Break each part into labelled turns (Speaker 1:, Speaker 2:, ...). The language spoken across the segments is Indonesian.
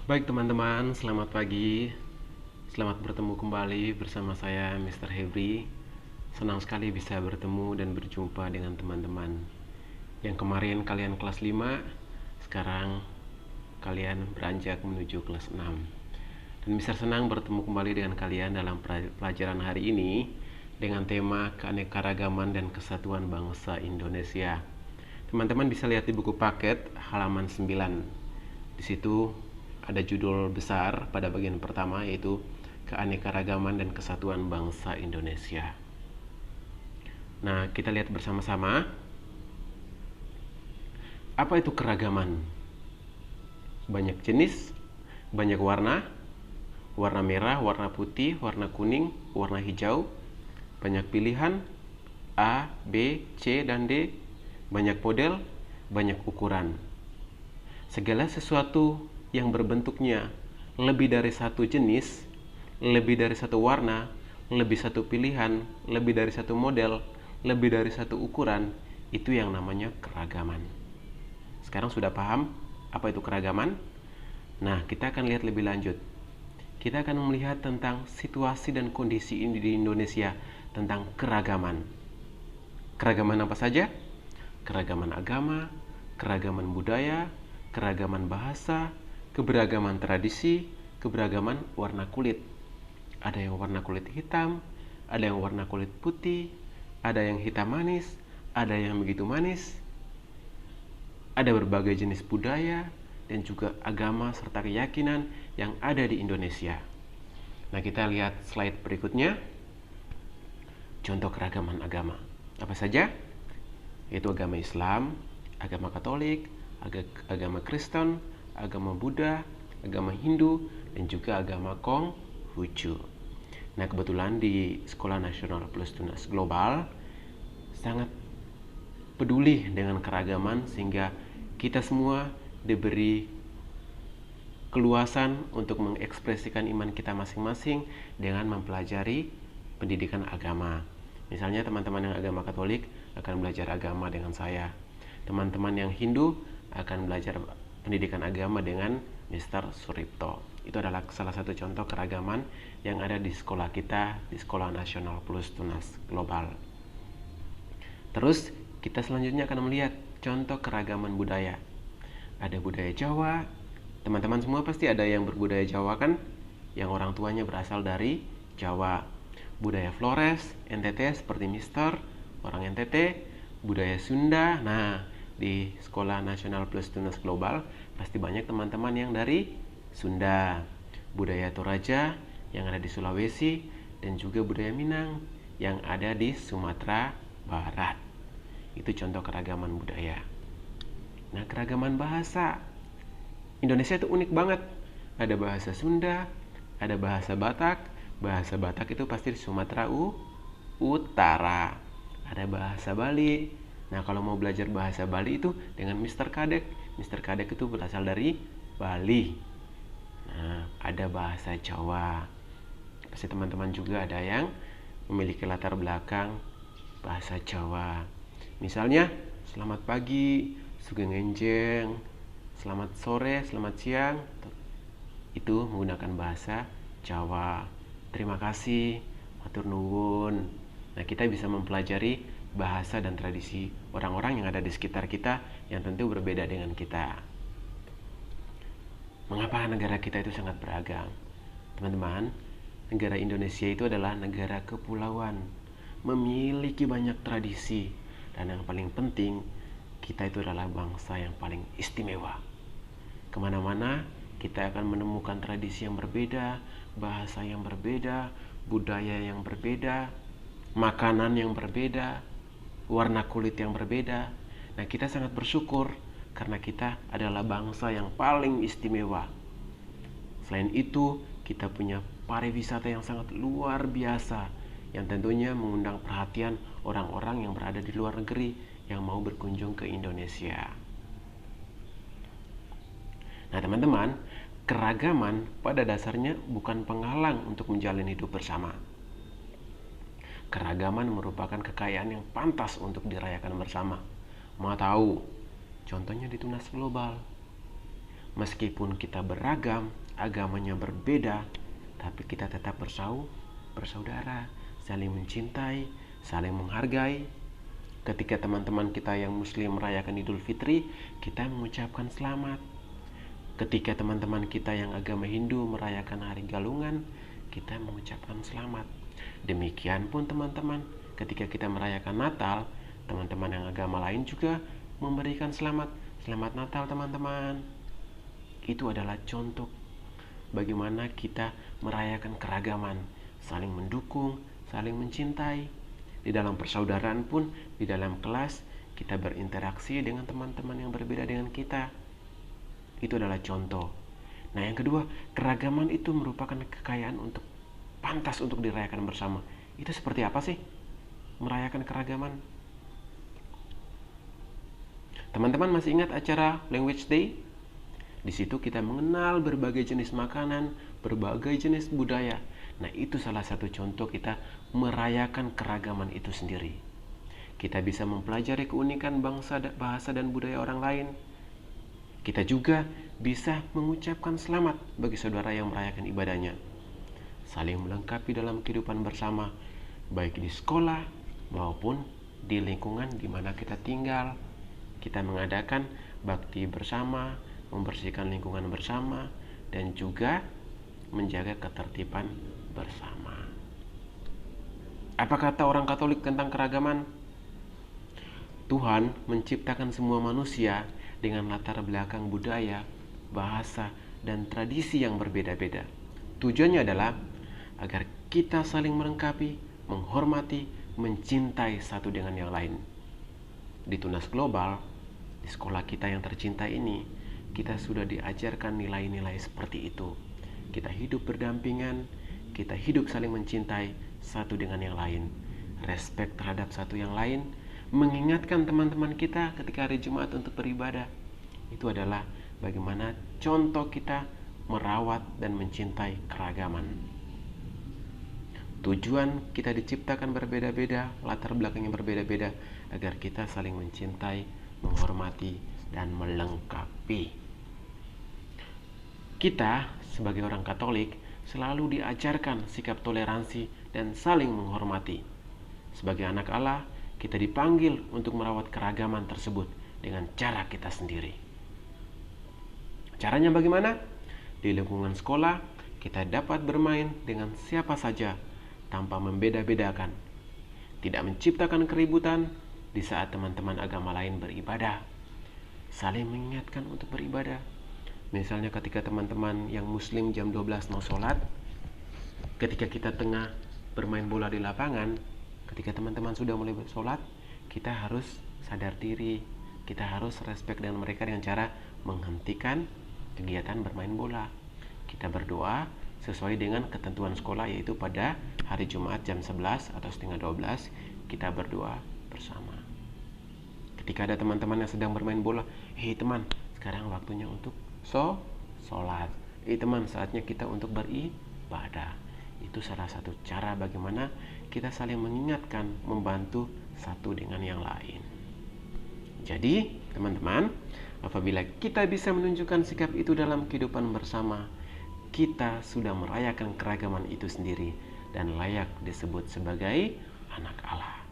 Speaker 1: Baik teman-teman, selamat pagi. Selamat bertemu kembali bersama saya Mr. Hebri. Senang sekali bisa bertemu dan berjumpa dengan teman-teman. Yang kemarin kalian kelas 5, sekarang kalian beranjak menuju kelas 6. Dan Mr. senang bertemu kembali dengan kalian dalam pelajaran hari ini dengan tema keanekaragaman dan kesatuan bangsa Indonesia. Teman-teman bisa lihat di buku paket halaman 9. Di situ ada judul besar pada bagian pertama, yaitu keanekaragaman dan kesatuan bangsa Indonesia. Nah, kita lihat bersama-sama. Apa itu keragaman? Banyak jenis, banyak warna, warna merah, warna putih, warna kuning, warna hijau, banyak pilihan A, B, C, dan D, banyak model, banyak ukuran. Segala sesuatu yang berbentuknya lebih dari satu jenis, lebih dari satu warna, lebih satu pilihan, lebih dari satu model, lebih dari satu ukuran, itu yang namanya keragaman. Sekarang sudah paham apa itu keragaman? Nah, kita akan lihat lebih lanjut. Kita akan melihat tentang situasi dan kondisi ini di Indonesia tentang keragaman. Keragaman apa saja? Keragaman agama, keragaman budaya, keragaman bahasa, keberagaman tradisi, keberagaman warna kulit. Ada yang warna kulit hitam, ada yang warna kulit putih, ada yang hitam manis, ada yang begitu manis. Ada berbagai jenis budaya dan juga agama serta keyakinan yang ada di Indonesia. Nah, kita lihat slide berikutnya. Contoh keragaman agama. Apa saja? Yaitu agama Islam, agama Katolik, agama Kristen, agama Buddha, agama Hindu, dan juga agama Konghucu. Nah, kebetulan di Sekolah Nasional Plus Tunas Global sangat peduli dengan keragaman, sehingga kita semua diberi keluasan untuk mengekspresikan iman kita masing-masing dengan mempelajari pendidikan agama. Misalnya teman-teman yang agama Katolik akan belajar agama dengan saya. Teman-teman yang Hindu akan belajar pendidikan agama dengan Mr. Suripto. Itu adalah salah satu contoh keragaman yang ada di sekolah kita, di Sekolah Nasional Plus Tunas Global. Terus kita selanjutnya akan melihat contoh keragaman budaya. Ada budaya Jawa. Teman-teman semua pasti ada yang berbudaya Jawa kan? Yang orang tuanya berasal dari Jawa. Budaya Flores, NTT seperti Mister, orang NTT. Budaya Sunda. Nah, di Sekolah Nasional Plus Tunas Global pasti banyak teman-teman yang dari Sunda. Budaya Toraja yang ada di Sulawesi, dan juga budaya Minang yang ada di Sumatera Barat. Itu contoh keragaman budaya. Nah, keragaman bahasa. Indonesia itu unik banget. Ada bahasa Sunda, ada bahasa Batak. Bahasa Batak itu pasti di Sumatera Utara. Ada bahasa Bali. Nah, kalau mau belajar bahasa Bali itu dengan Mr. Kadek. Mr. Kadek itu berasal dari Bali. Nah, ada bahasa Jawa. Pasti teman-teman juga ada yang memiliki latar belakang bahasa Jawa. Misalnya, selamat pagi, sugeng enjeng, selamat sore, selamat siang. Itu menggunakan bahasa Jawa. Terima kasih, matur nuwun. Nah, kita bisa mempelajari bahasa dan tradisi orang-orang yang ada di sekitar kita yang tentu berbeda dengan kita. Mengapa negara kita itu sangat beragam? Teman-teman, negara Indonesia itu adalah negara kepulauan, memiliki banyak tradisi, dan yang paling penting, kita itu adalah bangsa yang paling istimewa. Kemana-mana kita akan menemukan tradisi yang berbeda, bahasa yang berbeda, budaya yang berbeda, makanan yang berbeda, warna kulit yang berbeda. Nah, kita sangat bersyukur karena kita adalah bangsa yang paling istimewa. Selain itu, kita punya pariwisata yang sangat luar biasa, yang tentunya mengundang perhatian orang-orang yang berada di luar negeri yang mau berkunjung ke Indonesia. Nah, teman-teman, keragaman pada dasarnya bukan penghalang untuk menjalin hidup bersama. Keragaman merupakan kekayaan yang pantas untuk dirayakan bersama. Mau tahu? Contohnya di Tunas Global. Meskipun kita beragam, agamanya berbeda, tapi kita tetap bersaudara, saling mencintai, saling menghargai. Ketika teman-teman kita yang muslim merayakan Idul Fitri, kita mengucapkan selamat. Ketika teman-teman kita yang agama Hindu merayakan Hari Galungan, kita mengucapkan selamat. Demikian pun teman-teman, ketika kita merayakan Natal, teman-teman yang agama lain juga memberikan selamat. Selamat Natal teman-teman. Itu adalah contoh bagaimana kita merayakan keragaman, saling mendukung, saling mencintai. Di dalam persaudaraan pun, di dalam kelas, kita berinteraksi dengan teman-teman yang berbeda dengan kita. Itu adalah contoh. Nah, yang kedua, keragaman itu merupakan kekayaan untuk pantas untuk dirayakan bersama. Itu seperti apa sih merayakan keragaman? Teman-teman masih ingat acara Language Day? Di situ kita mengenal berbagai jenis makanan, berbagai jenis budaya. Nah, itu salah satu contoh kita merayakan keragaman itu sendiri. Kita bisa mempelajari keunikan bangsa, bahasa, dan budaya orang lain. Kita juga bisa mengucapkan selamat bagi saudara yang merayakan ibadahnya. Saling melengkapi dalam kehidupan bersama, baik di sekolah maupun di lingkungan di mana kita tinggal. Kita mengadakan bakti bersama, membersihkan lingkungan bersama, dan juga menjaga ketertiban bersama. Apa kata orang Katolik tentang keragaman? Tuhan menciptakan semua manusia dengan latar belakang budaya, bahasa, dan tradisi yang berbeda-beda. Tujuannya adalah agar kita saling melengkapi, menghormati, mencintai satu dengan yang lain. Di Tunas Global, di sekolah kita yang tercinta ini, kita sudah diajarkan nilai-nilai seperti itu. Kita hidup berdampingan, kita hidup saling mencintai satu dengan yang lain, respek terhadap satu yang lain, mengingatkan teman-teman kita ketika hari Jumat untuk beribadah. Itu adalah bagaimana contoh kita merawat dan mencintai keragaman. Tujuan kita diciptakan berbeda-beda, latar belakangnya berbeda-beda, agar kita saling mencintai, menghormati, dan melengkapi. Kita sebagai orang Katolik selalu diajarkan sikap toleransi dan saling menghormati. Sebagai anak Allah, kita dipanggil untuk merawat keragaman tersebut dengan cara kita sendiri. Caranya bagaimana? Di lingkungan sekolah, kita dapat bermain dengan siapa saja tanpa membeda-bedakan. Tidak menciptakan keributan di saat teman-teman agama lain beribadah. Saling mengingatkan untuk beribadah. Misalnya ketika teman-teman yang muslim jam 12 mau sholat, ketika kita tengah bermain bola di lapangan, ketika teman-teman sudah mulai sholat, kita harus sadar diri, kita harus respect dengan mereka dengan cara menghentikan kegiatan bermain bola. Kita berdoa sesuai dengan ketentuan sekolah, yaitu pada hari Jumat jam 11 atau setengah 12 kita berdoa bersama. Ketika ada teman-teman yang sedang bermain bola, hei teman, sekarang waktunya untuk sholat. Teman, saatnya kita untuk beribadah. Itu salah satu cara bagaimana kita saling mengingatkan, membantu satu dengan yang lain. Jadi, teman-teman, apabila kita bisa menunjukkan sikap itu dalam kehidupan bersama, kita sudah merayakan keragaman itu sendiri dan layak disebut sebagai anak Allah.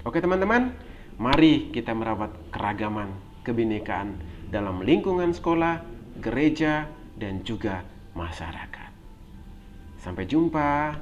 Speaker 1: Oke teman-teman, mari kita merawat keragaman, kebinekaan dalam lingkungan sekolah, gereja, dan juga masyarakat. Sampai jumpa.